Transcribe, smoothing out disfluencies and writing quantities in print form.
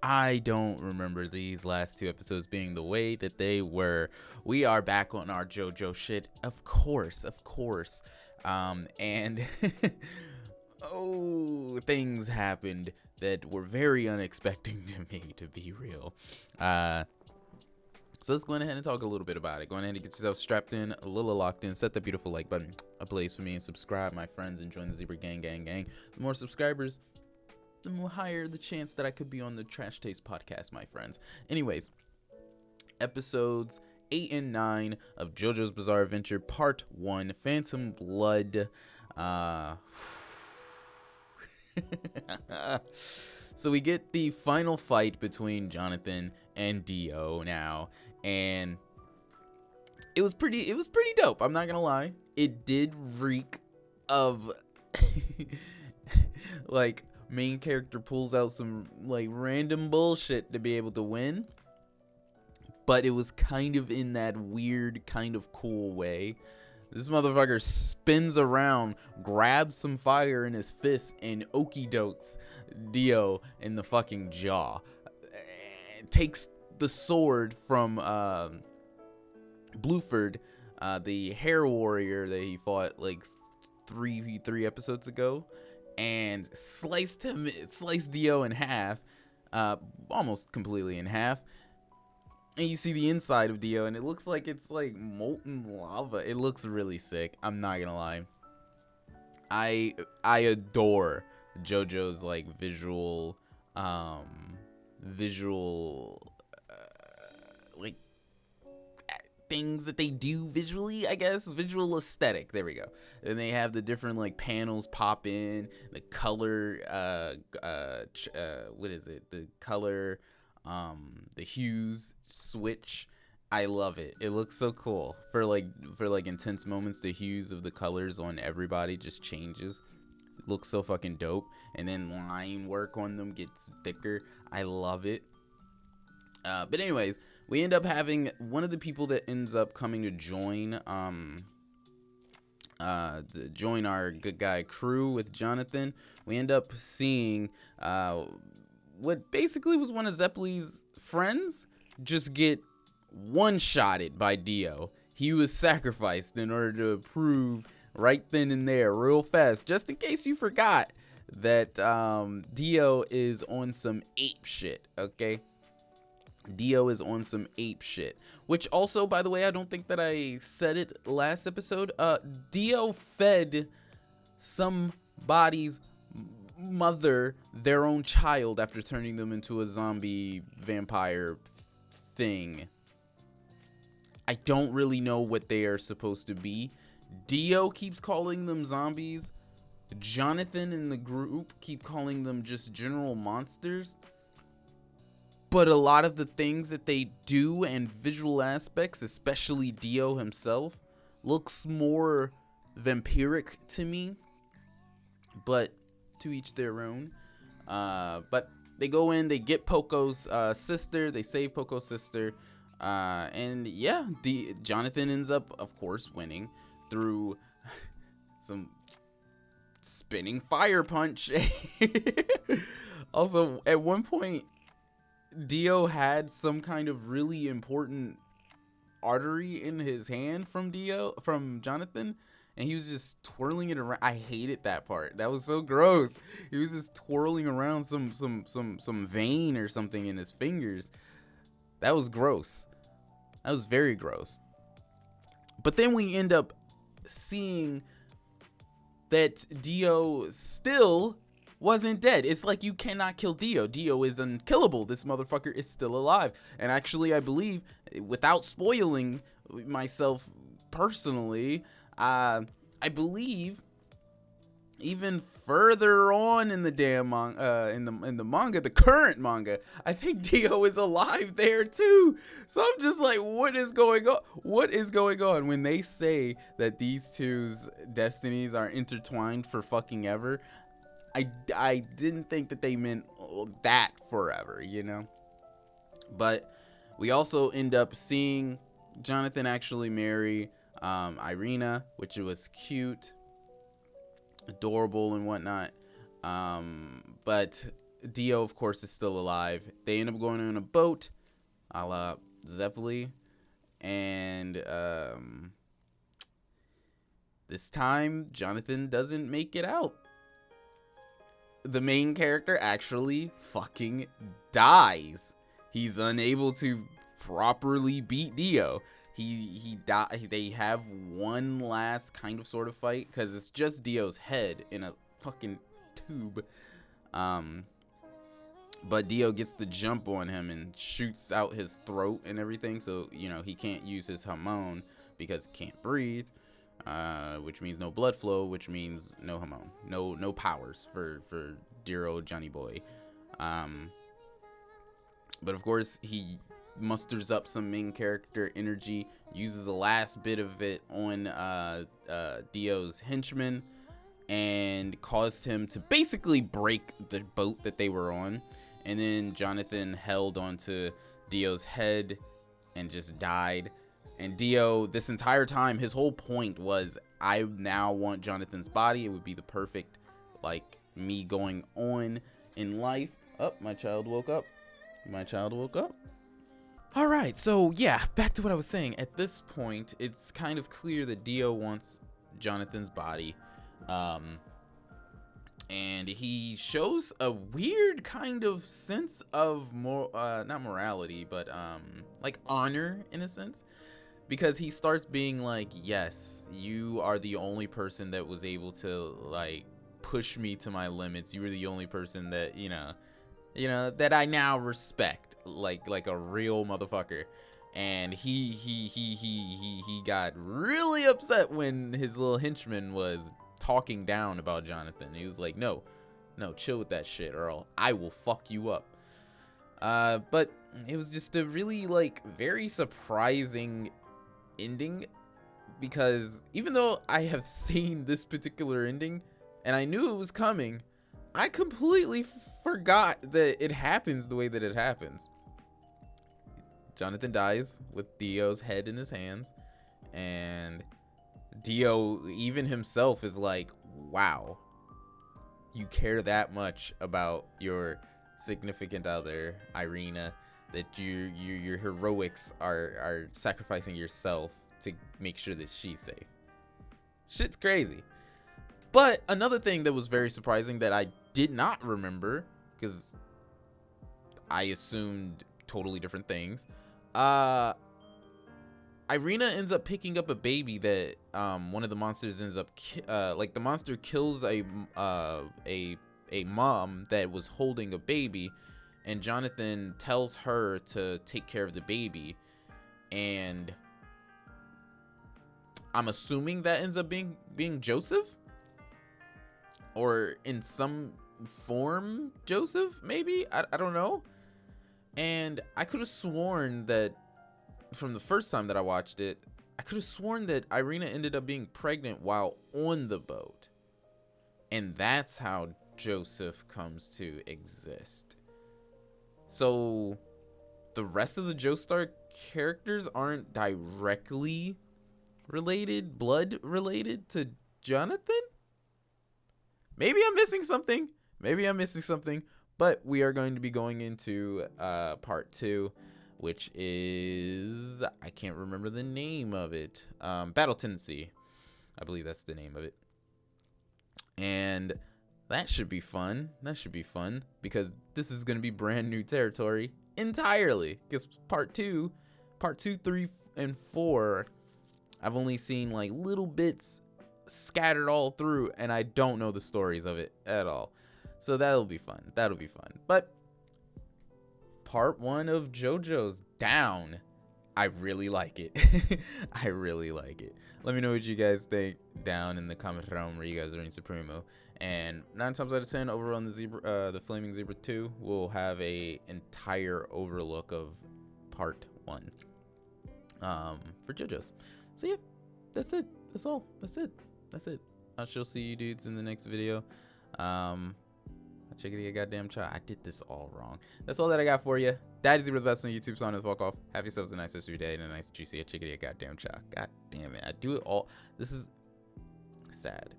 I don't remember these last two episodes being the way that they were. We are back on our Jojo shit, of course. And things happened that were very unexpected to me, to be real. So let's go ahead and talk a little bit about it. Go ahead and get yourself strapped in, a little locked in. Set that beautiful like button ablaze for me and subscribe, my friends, and join the Zebra gang. The more subscribers, the more higher the chance that I could be on the Trash Taste podcast, my friends. Anyways, episodes 8 and 9 of JoJo's Bizarre Adventure Part 1, Phantom Blood. So we get the final fight between Jonathan and Dio now, and it was pretty dope. I'm not gonna lie. It did reek of like main character pulls out some like random bullshit to be able to win, but it was kind of in that weird kind of cool way. This motherfucker spins around, grabs some fire in his fist, and okey-dokes Dio in the fucking jaw. Takes the sword from Bluford, the hair warrior that he fought like three episodes ago, and sliced Dio in half, almost completely in half. And you see the inside of Dio, and it looks like it's like molten lava. It looks really sick. I'm not gonna lie. I adore JoJo's like visual like things that they do visually, I guess. Visual aesthetic. There we go. And they have the different like panels pop in, the color what is it? The color the hues switch. I love it. It looks so cool. For like intense moments, the hues of the colors on everybody just changes. It looks so fucking dope. And then line work on them gets thicker. I love it. But anyways, we end up having one of the people that ends up coming to join join our good guy crew with Jonathan. We end up seeing what basically was one of Zeppeli's friends just get one-shotted by Dio. He was sacrificed in order to prove right then and there, real fast, just in case you forgot, that Dio is on some ape shit, okay? Dio is on some ape shit. Which also, by the way, I don't think that I said it last episode. Dio fed somebody's mother their own child after turning them into a zombie vampire thing. I don't really know what they are supposed to be. Dio keeps calling them zombies. Jonathan and the group keep calling them just general monsters. But a lot of the things that they do and visual aspects, especially Dio himself, looks more vampiric to me. But to each their own. But they go in, they get Poco's sister, they save Poco's sister, and yeah, Jonathan ends up, of course, winning through some spinning fire punch. Also, at one point, Dio had some kind of really important artery in his hand from Jonathan. And he was just twirling it around. I hated that part. That was so gross. He was just twirling around some vein or something in his fingers. That was gross. That was very gross. But then we end up seeing that Dio still wasn't dead. It's like you cannot kill Dio. Dio is unkillable. This motherfucker is still alive. And actually, I believe, without spoiling myself personally, I believe even further on in the damn in the manga, the current manga, I think Dio is alive there too. So I'm just like, what is going on? What is going on when they say that these two's destinies are intertwined for fucking ever? I didn't think that they meant that forever, you know? But we also end up seeing Jonathan actually marry Irina, which was cute, adorable and whatnot. But Dio, of course, is still alive. They end up going on a boat, a la Zeppeli, and this time Jonathan doesn't make it out. The main character actually fucking dies. He's unable to properly beat Dio. They have one last kind of sort of fight because it's just Dio's head in a fucking tube. But Dio gets the jump on him and shoots out his throat and everything, so you know he can't use his hamon because he can't breathe, which means no blood flow, which means no hamon, no powers for dear old Johnny boy. But of course he musters up some main character energy, uses the last bit of it on Dio's henchman, and caused him to basically break the boat that they were on. And then Jonathan held onto Dio's head and just died. And Dio, this entire time, his whole point was, I now want Jonathan's body. It would be the perfect, like, me going on in life. Oh, my child woke up. All right, so yeah, back to what I was saying. At this point, it's kind of clear that Dio wants Jonathan's body. And he shows a weird kind of sense of not morality, but like honor in a sense, because he starts being like, yes, you are the only person that was able to like push me to my limits. You were the only person that you know that I now respect, like a real motherfucker. And he got really upset when his little henchman was talking down about Jonathan. He was like, no, chill with that shit or I will fuck you up. But it was just a really like very surprising ending, because even though I have seen this particular ending and I knew it was coming, I completely forgot that it happens the way that it happens. Jonathan dies with Dio's head in his hands, and Dio, even himself, is like, wow, you care that much about your significant other, Irina, that your heroics are sacrificing yourself to make sure that she's safe. Shit's crazy. But another thing that was very surprising that I did not remember, because I assumed totally different things, Irina ends up picking up a baby that one of the monsters ends up like the monster kills a mom that was holding a baby, and Jonathan tells her to take care of the baby, and I'm assuming that ends up being Joseph, or in some form Joseph, maybe. I don't know. And I could have sworn that from the first time that I watched it, I could have sworn that Irina ended up being pregnant while on the boat. And that's how Joseph comes to exist. So the rest of the Joestar characters aren't directly related, blood related to Jonathan? Maybe I'm missing something. But we are going to be going into part 2, which is, I can't remember the name of it. Battle Tendency. I believe that's the name of it. And that should be fun. Because this is going to be brand new territory entirely. Because part 2, 3, and 4, I've only seen like little bits scattered all through, and I don't know the stories of it at all. So that'll be fun. But part 1 of JoJo's down. I really like it. Let me know what you guys think down in the comment realm where you guys are in Supremo. And 9 times out of 10 over on the Flaming Zebra 2, we'll have a entire overlook of part 1 for JoJo's. So yeah, that's it. That's all. That's it. I shall see you dudes in the next video. Check it out, goddamn child. I did this all wrong. That's all that I got for you. Daddy's the best on YouTube, so on the fuck off. Have yourselves a nice rest of your day and a nice juicy chickadee goddamn child. God damn it. I do it all. This is sad.